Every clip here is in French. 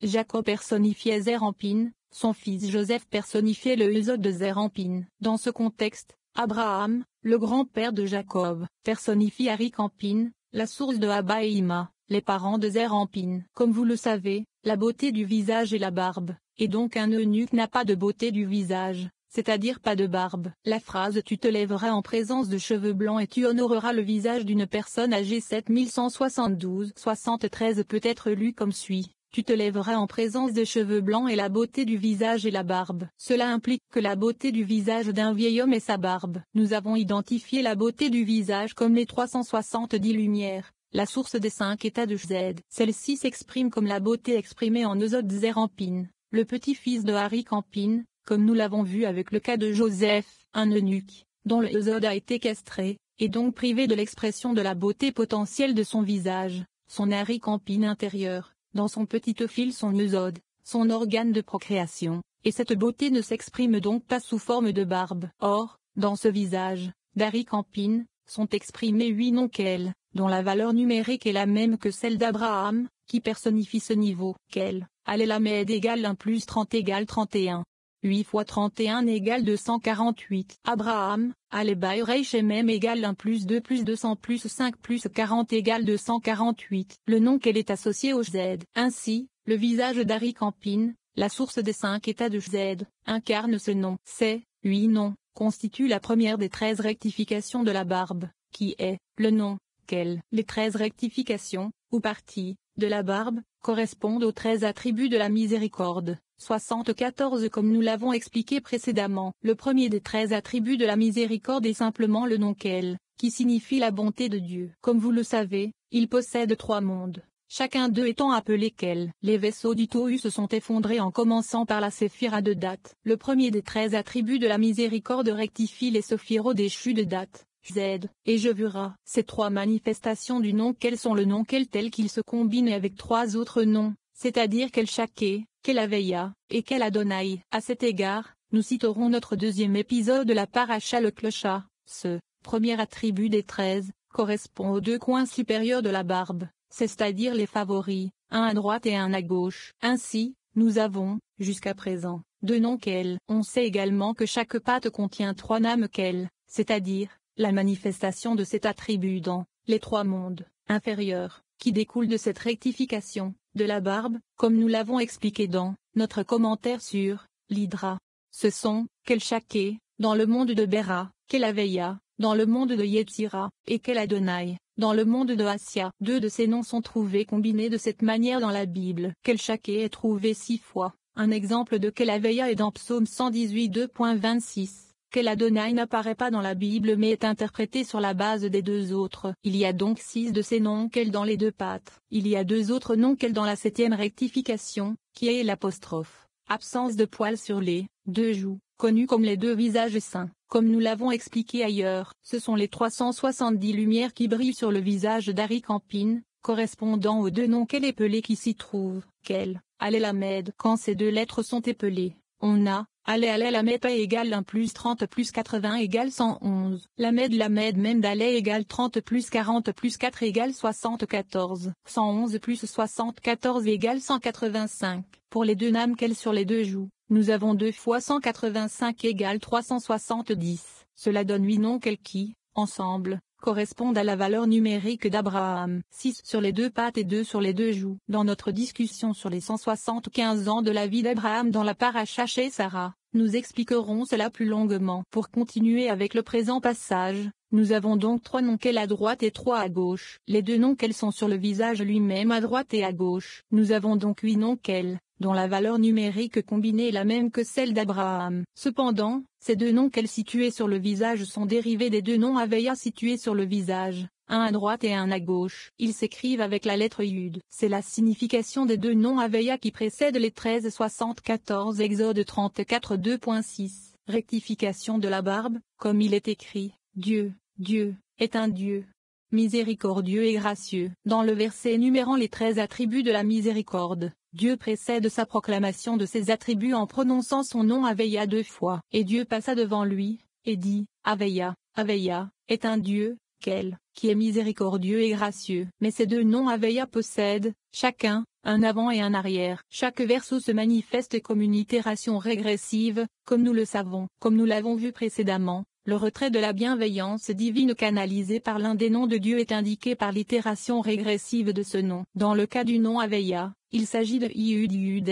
Jacob personnifiait Zérampine, son fils Joseph personnifiait le Ésode de Zérampine. Dans ce contexte, Abraham, le grand-père de Jacob, personnifie Aricampine, la source de Abba et Ima, les parents de Zérampine. Comme vous le savez, la beauté du visage est la barbe, et donc un eunuque n'a pas de beauté du visage, c'est-à-dire pas de barbe. La phrase « Tu te lèveras en présence de cheveux blancs et tu honoreras le visage d'une personne âgée 7172-73 » peut être lue comme suit. Tu te lèveras en présence de cheveux blancs et la beauté du visage et la barbe. Cela implique que la beauté du visage d'un vieil homme est sa barbe. Nous avons identifié la beauté du visage comme les 370 lumières, la source des 5 états de Z. Celle-ci s'exprime comme la beauté exprimée en Ésode Zérampine, le petit-fils de Aricampine, comme nous l'avons vu avec le cas de Joseph, un eunuque, dont le Ésode a été castré, et donc privé de l'expression de la beauté potentielle de son visage, son Aricampine intérieure. Dans son petit fil son œsode, son organe de procréation, et cette beauté ne s'exprime donc pas sous forme de barbe. Or, dans ce visage, d'Aricampine, sont exprimés 8 noms qu'elle, dont la valeur numérique est la même que celle d'Abraham, qui personnifie ce niveau. Qu'elle, Alelamed égale 1 plus 30 égale 31. 8 fois 31 égale 248. Abraham, Aleba Shemem égale 1 plus 2 plus 200 plus 5 plus 40 égale 248. Le nom qu'elle est associée au Z. Ainsi, le visage d'Aricampine, la source des 5 états de Z, incarne ce nom. Ces 8 noms constituent la première des 13 rectifications de la barbe, qui est le nom qu'elle. Les 13 rectifications, ou parties, de la barbe, correspondent aux 13 attributs de la miséricorde. 74 comme nous l'avons expliqué précédemment. Le premier des 13 attributs de la miséricorde est simplement le nom qu'elle, qui signifie la bonté de Dieu. Comme vous le savez, il possède 3 mondes, chacun d'eux étant appelé qu'elle. Les vaisseaux du Tohu se sont effondrés en commençant par la séphira de date. Le premier des 13 attributs de la miséricorde rectifie les sophiros déchus de date. Z, et Jevura. Ces 3 manifestations du nom qu'elles sont le nom qu'elle tel qu'il se combine avec 3 autres noms, c'est-à-dire qu'elle Shaké, qu'elle Aveya, et qu'elle Adonai. À cet égard, nous citerons notre deuxième épisode de la paracha le clochard. Ce premier attribut des 13 correspond aux 2 coins supérieurs de la barbe, c'est-à-dire les favoris, un à droite et un à gauche. Ainsi, nous avons, jusqu'à présent, 2 noms qu'elle. On sait également que chaque patte contient 3 names qu'elle, c'est-à-dire la manifestation de cet attribut dans les 3 mondes inférieurs, qui découlent de cette rectification de la barbe, comme nous l'avons expliqué dans notre commentaire sur l'Hydra. Ce sont Kel Shaké, dans le monde de Béra, Kel Aveya, dans le monde de Yetzira, et Kel Adonai, dans le monde de Assia. 2 de ces noms sont trouvés combinés de cette manière dans la Bible. Kel Shaké est trouvé 6 fois. Un exemple de Kel Aveya est dans Psaume 118 2.26. Kel Adonai n'apparaît pas dans la Bible mais est interprété sur la base des 2 autres. Il y a donc 6 de ces noms qu'elle dans les 2 pattes. Il y a 2 autres noms qu'elle dans la 7e rectification, qui est l'apostrophe. Absence de poils sur les 2 joues, connus comme les 2 visages saints. Comme nous l'avons expliqué ailleurs, ce sont les 370 lumières qui brillent sur le visage d'Aricampine, correspondant aux 2 noms qu'elle épelés qui s'y trouvent. Qu'elle, Alelamed. Quand ces 2 lettres sont épelées, on a Lamed égale 1 plus 30 plus 80 égale 111. Lamed même d'Aleh égale 30 plus 40 plus 4 égale 74. 111 plus 74 égale 185. Pour les 2 names qu'elle sur les 2 joues, nous avons 2 fois 185 égale 370. Cela donne 8 noms qu'elle qui, ensemble, correspondent à la valeur numérique d'Abraham. 6 sur les 2 pattes et 2 sur les 2 joues. Dans notre discussion sur les 175 ans de la vie d'Abraham dans la paracha chez Sarah, nous expliquerons cela plus longuement. Pour continuer avec le présent passage, nous avons donc 3 noms qu'elle à droite et 3 à gauche. Les 2 noms qu'elles sont sur le visage lui-même à droite et à gauche. Nous avons donc 8 noms qu'elle, dont la valeur numérique combinée est la même que celle d'Abraham. Cependant, ces 2 noms qu'elle situés sur le visage sont dérivés des 2 noms Aveya situés sur le visage, un à droite et un à gauche. Ils s'écrivent avec la lettre Yud. C'est la signification des 2 noms Aveya qui précèdent les 1374 Exode 34 2.6. Rectification de la barbe, comme il est écrit, Dieu, Dieu, est un Dieu miséricordieux et gracieux. Dans le verset énumérant les 13 attributs de la miséricorde, Dieu précède sa proclamation de ses attributs en prononçant son nom Aveya 2 fois. Et Dieu passa devant lui, et dit, Aveya, Aveya, est un Dieu, qu'elle, qui est miséricordieux et gracieux. Mais ces 2 noms Aveya possèdent, chacun, un avant et un arrière. Chaque verso se manifeste comme une itération régressive, comme nous le savons. Comme nous l'avons vu précédemment, le retrait de la bienveillance divine canalisé par l'un des noms de Dieu est indiqué par l'itération régressive de ce nom. Dans le cas du nom Aveya, il s'agit de Iud.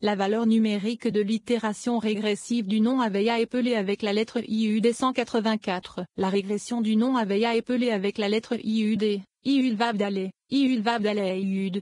La valeur numérique de l'itération régressive du nom Aveya est pelée avec la lettre Iud 184. La régression du nom Aveya est pelée avec la lettre Iud. Iud-Vavdale, Iud,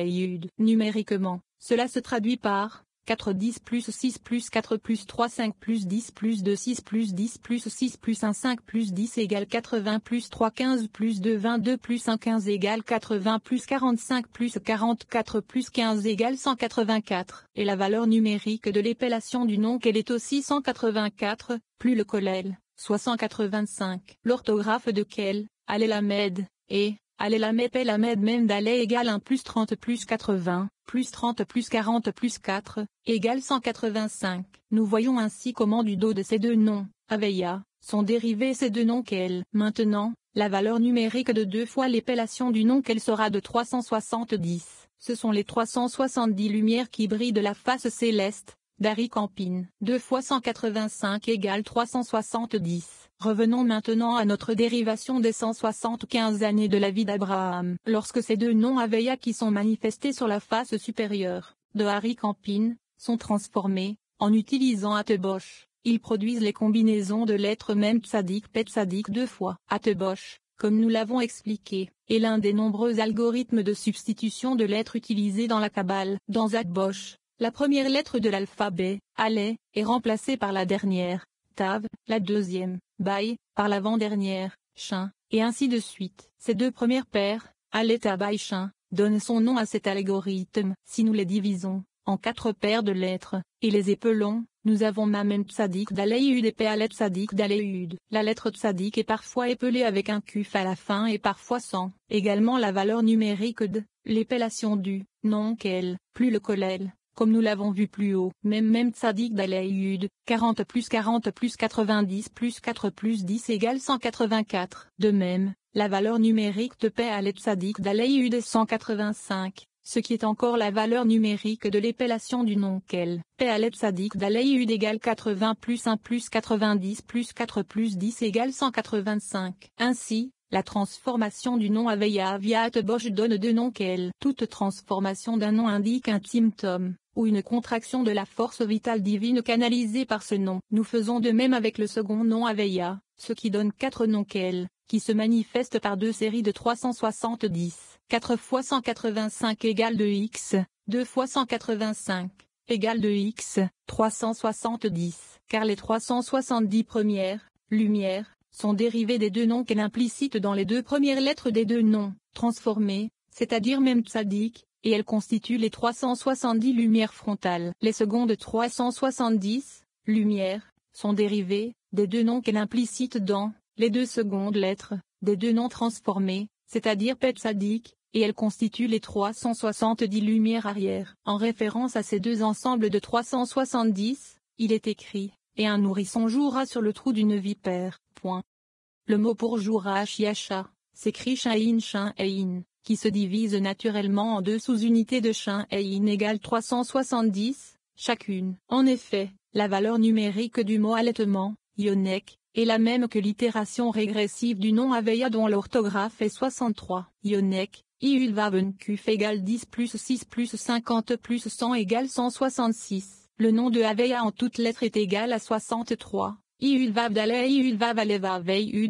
Iud. Numériquement, cela se traduit par 4 10 plus 6 plus 4 plus 3 5 plus 10 plus 2 6 plus 10 plus 6 plus 1 5 plus 10 égale 80 plus 3 15 plus 2 22 plus 1 15 égale 80 plus 45 plus 44 plus 15 égale 184. Et la valeur numérique de l'épellation du nom qu'elle est aussi 184, plus le kollel, soit 185. L'orthographe de Kel, Alelamed, et Alelamed Pelamed Memdale égale 1 plus 30 plus 80, plus 30 plus 40 plus 4, égale 185. Nous voyons ainsi comment du dos de ces deux noms, Aveya, sont dérivés ces deux noms Kel. Maintenant, la valeur numérique de 2 fois l'épellation du nom Kel sera de 370. Ce sont les 370 lumières qui brillent de la face céleste, d'Ari Campine. 2 fois 185 égale 370. Revenons maintenant à notre dérivation des 175 années de la vie d'Abraham. Lorsque ces deux noms Aveya qui sont manifestés sur la face supérieure, de Ari Campine, sont transformés, en utilisant Atebosh, ils produisent les combinaisons de lettres Mem Tzadik Pet Tzadik 2 fois. Atebosh, comme nous l'avons expliqué, est l'un des nombreux algorithmes de substitution de lettres utilisés dans la Kabbale. Dans Atebosh, la première lettre de l'alphabet, Aleh, est remplacée par la dernière, Tav, la deuxième, Bay, par l'avant-dernière, Shin, et ainsi de suite. Ces deux premières paires, Aleh Tabay Shin, donnent son nom à cet algorithme. Si nous les divisons en 4 paires de lettres, et les épelons, nous avons Mamem Tzadik Daléud et Pealet Tzadik Daléud. La lettre Tzadik est parfois épelée avec un kuf à la fin et parfois sans. Également la valeur numérique de l'épellation du nom Kel, plus le kollel. Comme nous l'avons vu plus haut. Même Tzadik Daléud, 40 plus 90 plus 4 plus 10 égale 184. De même, la valeur numérique de Pealet Tzadik Daléud est 185, ce qui est encore la valeur numérique de l'épellation du nom Kel. Pealet Tzadik Daléud égale 80 plus 1 plus 90 plus 4 plus 10 égale 185. Ainsi, la transformation du nom Aveya via Atebosh donne deux noms Kel. Toute transformation d'un nom indique un symptôme, ou une contraction de la force vitale divine canalisée par ce nom. Nous faisons de même avec le second nom Aveya, ce qui donne 4 noms Kel, qui se manifestent par 2 séries de 370. 4 fois 185 égale 2x, 2 fois 185 égale 2x, 370. Car les 370 premières lumières sont dérivées des deux noms Kel implicites dans les 2 premières lettres des deux noms transformés, c'est-à-dire Mem Tzadik, et elles constituent les 370 lumières frontales. Les secondes 370 lumières sont dérivées des deux noms Kel implicites dans les 2 secondes lettres des deux noms transformés, c'est-à-dire Pet Tzadik, et elles constituent les 370 lumières arrière. En référence à ces deux ensembles de 370, il est écrit, et un nourrisson jouera sur le trou d'une vipère. Point. Le mot pour jouera Yasha, s'écrit Shin, qui se divise naturellement en 2 sous-unités de Shin égale 370, chacune. En effet, la valeur numérique du mot allaitement, Yonek, est la même que l'itération régressive du nom Aveya dont l'orthographe est 63. Yonek, Iulvavenkuf égale 10 plus 6 plus 50 plus 100 égale 166. Le nom de Aveya en toutes lettres est égal à 63. Iulvavdale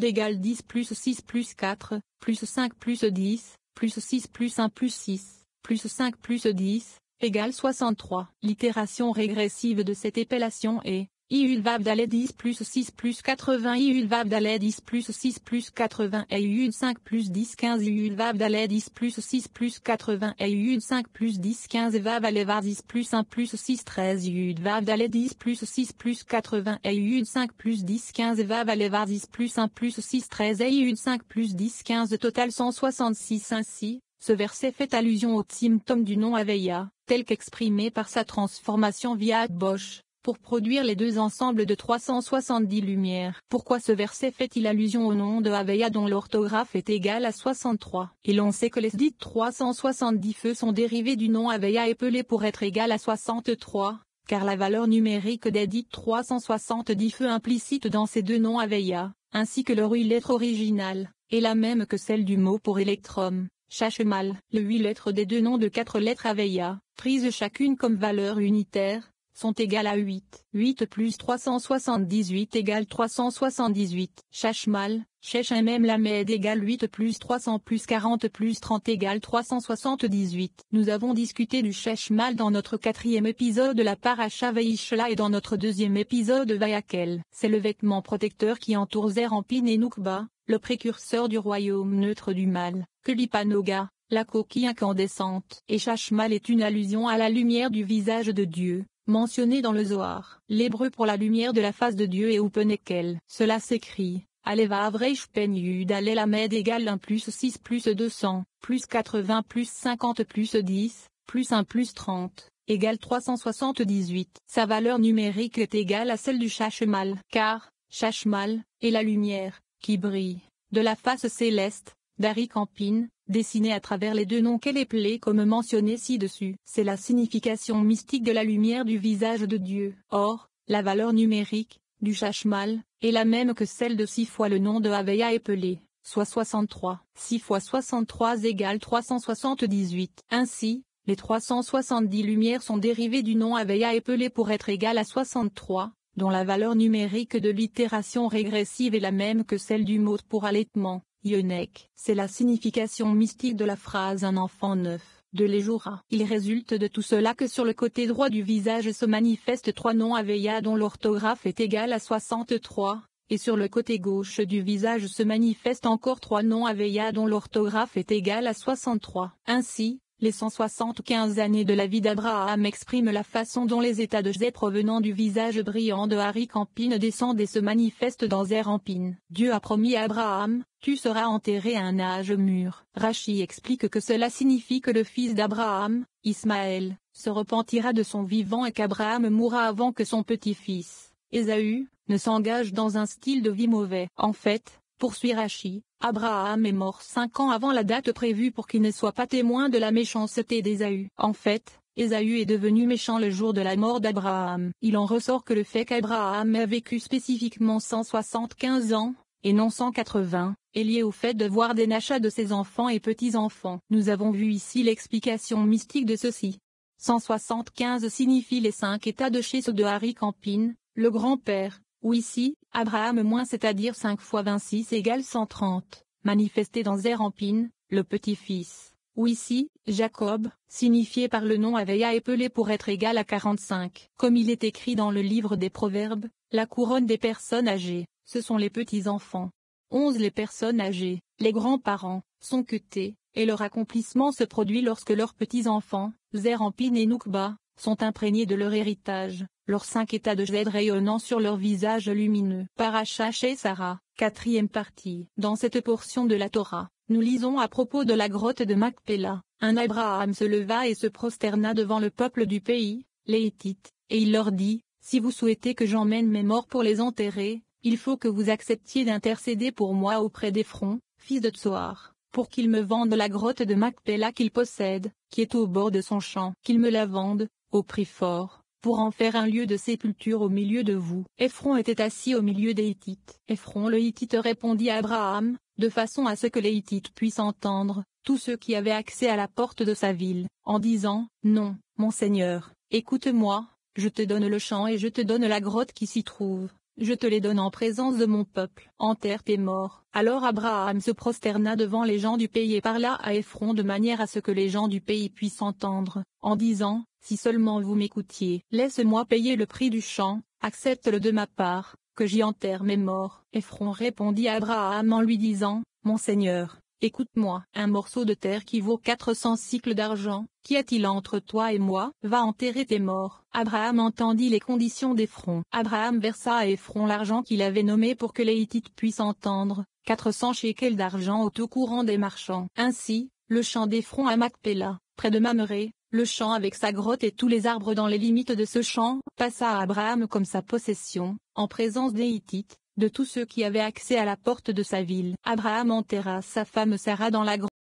égale 10 plus 6 plus 4, plus 5 plus 10, plus 6 plus 1 plus 6, plus 5 plus 10, égale 63. L'itération régressive de cette épellation est Iulvavdale 10 plus 6 plus 80 Iulvavdale 10 plus 6 plus 80 Iul 5 plus 10 15 Iulvavdale 10 plus 6 plus 80 Iul 5 plus 10 15 Vavalevar 10 plus 1 plus 6 13 Iulvavdale 10 plus 6 plus 80 Iul 5 plus 10 15 Vavalevar 10 plus 1 plus 6 13 Iul 5 plus 10 15 total 166. Ainsi, ce verset fait allusion au symptôme du nom Aveya, tel qu'exprimé par sa transformation via Atebosh, pour produire les deux ensembles de 370 lumières. Pourquoi ce verset fait-il allusion au nom de Haveya dont l'orthographe est égale à 63? Et l'on sait que les dites 370 feux sont dérivés du nom Haveya épelé pour être égal à 63, car la valeur numérique des dites 370 feux implicite dans ces deux noms Haveya, ainsi que leur 8 lettres originales, est la même que celle du mot pour électrum, Shashmal. Les 8 lettres des deux noms de 4 lettres Haveya, prises chacune comme valeur unitaire, sont égales à 8. 8 plus 378 égale 378. Shashmal, Shesh-MM Lamed égale 8 plus 300 plus 40 plus 30 égale 378. Nous avons discuté du Shashmal dans notre 4e épisode de la Paracha Vaishla et dans notre 2e épisode Vayakel. C'est le vêtement protecteur qui entoure Zerampin et Noukba, le précurseur du royaume neutre du mal, que l'Ipanoga, la coquille incandescente. Et Shashmal est une allusion à la lumière du visage de Dieu, mentionné dans le Zohar. L'hébreu pour la lumière de la face de Dieu est Upenekel. Cela s'écrit, Aleva Avreish Pen Yud Alel Amed égale 1 plus 6 plus 200, plus 80 plus 50 plus 10, plus 1 plus 30, égale 378. Sa valeur numérique est égale à celle du Shashmal, car, Shashmal, est la lumière, qui brille, de la face céleste, d'Arikampin, dessinée à travers les deux noms qu'elle est appelée comme mentionné ci-dessus. C'est la signification mystique de la lumière du visage de Dieu. Or, la valeur numérique, du Shashmal, est la même que celle de 6 fois le nom de Haveya épelé, soit 63. 6 fois 63 égale 378. Ainsi, les 370 lumières sont dérivées du nom Haveya épelé pour être égal à 63, dont la valeur numérique de l'itération régressive est la même que celle du mot pour allaitement. Yonek. C'est la signification mystique de la phrase un enfant neuf, de l'Ejora. Il résulte de tout cela que sur le côté droit du visage se manifestent 3 noms Haveya dont l'orthographe est égale à 63, et sur le côté gauche du visage se manifestent encore 3 noms Haveya dont l'orthographe est égale à 63. Ainsi, les 175 années de la vie d'Abraham expriment la façon dont les états de Zé provenant du visage brillant de Arikampin descendent et se manifestent dans Zerampin. Dieu a promis à Abraham, tu seras enterré à un âge mûr. Rashi explique que cela signifie que le fils d'Abraham, Ismaël, se repentira de son vivant et qu'Abraham mourra avant que son petit-fils, Ésaü, ne s'engage dans un style de vie mauvais. En fait, poursuit Rashi, Abraham est mort 5 ans avant la date prévue pour qu'il ne soit pas témoin de la méchanceté d'Ésaü. En fait, Ésaü est devenu méchant le jour de la mort d'Abraham. Il en ressort que le fait qu'Abraham ait vécu spécifiquement 175 ans, et non 180, est lié au fait de voir des nachas de ses enfants et petits-enfants. Nous avons vu ici l'explication mystique de ceci. 175 signifie les 5 états de chez ceux de Arikampin, le grand-père, ou ici, Abraham moins c'est-à-dire 5 fois 26 égale 130, manifesté dans Zerampin, le petit-fils, ou ici, Jacob, signifié par le nom Haveya épelé pour être égal à 45. Comme il est écrit dans le livre des Proverbes, la couronne des personnes âgées, ce sont les petits-enfants. 11 Les personnes âgées, les grands-parents, sont queutés, et leur accomplissement se produit lorsque leurs petits-enfants, Zerampin et Noukba, sont imprégnés de leur héritage, leurs 5 états de Zed rayonnant sur leur visage lumineux. Paracha chez Sarah, 4e partie. Dans cette portion de la Torah, nous lisons à propos de la grotte de Macpéla, un Abraham se leva et se prosterna devant le peuple du pays, les Hittites, et il leur dit, si vous souhaitez que j'emmène mes morts pour les enterrer, il faut que vous acceptiez d'intercéder pour moi auprès d'Éphron, fils de Tsoar, pour qu'il me vende la grotte de Macpéla qu'il possède, qui est au bord de son champ, qu'il me la vende, au prix fort, pour en faire un lieu de sépulture au milieu de vous. Éphron était assis au milieu des Hittites. Éphron le Hittite répondit à Abraham, de façon à ce que les Hittites puissent entendre, tous ceux qui avaient accès à la porte de sa ville, en disant, non, mon Seigneur, écoute-moi, je te donne le champ et je te donne la grotte qui s'y trouve. Je te les donne en présence de mon peuple. Enterre tes morts. Alors Abraham se prosterna devant les gens du pays et parla à Éphron de manière à ce que les gens du pays puissent entendre, en disant, si seulement vous m'écoutiez. Laisse-moi payer le prix du champ, accepte-le de ma part, que j'y enterre mes morts. Éphron répondit à Abraham en lui disant, mon Seigneur, écoute-moi. Un morceau de terre qui vaut 400 cycles d'argent, qu'y a-t-il entre toi et moi? Va enterrer tes morts. Abraham entendit les conditions d'Éphron. Abraham versa à Éphron l'argent qu'il avait nommé pour que les Hittites puissent entendre, 400 shekels d'argent au tout courant des marchands. Ainsi, le champ d'Éphron à Macpéla, près de Mamré, Le champ avec sa grotte et tous les arbres dans les limites de ce champ, passa à Abraham comme sa possession, en présence des Hittites, de tous ceux qui avaient accès à la porte de sa ville. Abraham enterra sa femme Sarah dans la grotte.